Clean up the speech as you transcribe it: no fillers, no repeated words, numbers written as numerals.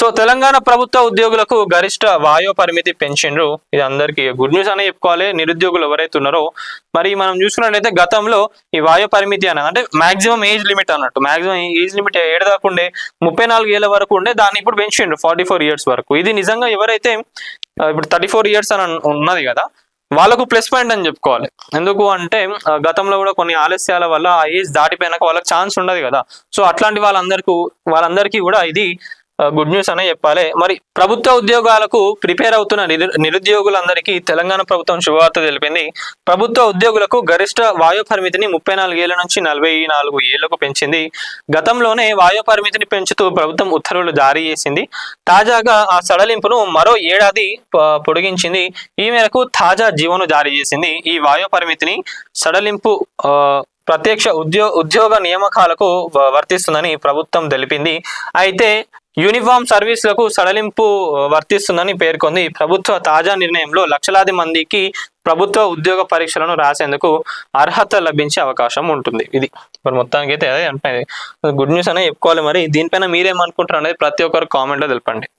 So Telangana ప్రభుత్వ ఉద్యోగులకు గరిష్ట వాయో పరిమితి పెంచిండ్రు. ఇది అందరికీ గుడ్ న్యూస్ అనే చెప్పుకోవాలి. నిరుద్యోగులు ఎవరైతే ఉన్నారో మరి మనం చూసుకున్నట్లయితే గతంలో ఈ వాయో పరిమితి అనేది అంటే మాక్సిమం ఏజ్ లిమిట్ అన్నట్టు, మాక్సిమం ఏజ్ లిమిట్ ఏడు దాకా ఉండే 34 ఏళ్ల వరకు ఉండే, దాన్ని ఇప్పుడు పెంచిండ్రు 44 ఇయర్స్ వరకు. ఇది నిజంగా ఎవరైతే ఇప్పుడు 34 ఇయర్స్ అని ఉన్నది కదా వాళ్ళకు ప్లస్ పాయింట్ అని చెప్పుకోవాలి. ఎందుకు అంటే గతంలో కూడా కొన్ని ఆలస్యాల వల్ల ఆ ఏజ్ దాటిపోయినాక వాళ్ళకి ఛాన్స్ ఉండదు కదా. సో అట్లాంటి వాళ్ళందరికీ కూడా ఇది గుడ్ న్యూస్ అనే చెప్పాలి. మరి ప్రభుత్వ ఉద్యోగాలకు ప్రిపేర్ అవుతున్న నిరుద్యోగులందరికీ తెలంగాణ ప్రభుత్వం శుభవార్త తెలిపింది. ప్రభుత్వ ఉద్యోగులకు గరిష్ట వాయు పరిమితిని 34 ఏళ్ల నుంచి 44 ఏళ్లకు పెంచింది. గతంలోనే వాయు పరిమితిని పెంచుతూ ప్రభుత్వం ఉత్తర్వులు జారీ చేసింది. తాజాగా ఆ సడలింపును మరో ఏడాది పొడిగించింది. ఈ మేరకు తాజా జీవోను జారీ చేసింది. ఈ వాయు పరిమితిని సడలింపు ప్రత్యక్ష ఉద్యోగ నియామకాలకు వర్తిస్తుందని ప్రభుత్వం తెలిపింది. అయితే యూనిఫామ్ సర్వీసులకు సడలింపు వర్తిస్తుందని పేర్కొంది. ప్రభుత్వ తాజా నిర్ణయంలో లక్షలాది మందికి ప్రభుత్వ ఉద్యోగ పరీక్షలను రాసేందుకు అర్హత లభించే అవకాశం ఉంటుంది. ఇది మరి మొత్తానికి అయితే అదే అంటే గుడ్ న్యూస్ అనే చెప్పుకోవాలి. మరి దీనిపైన మీరేమనుకుంటారు అనేది ప్రతి ఒక్కరు కామెంట్లో తెలపండి.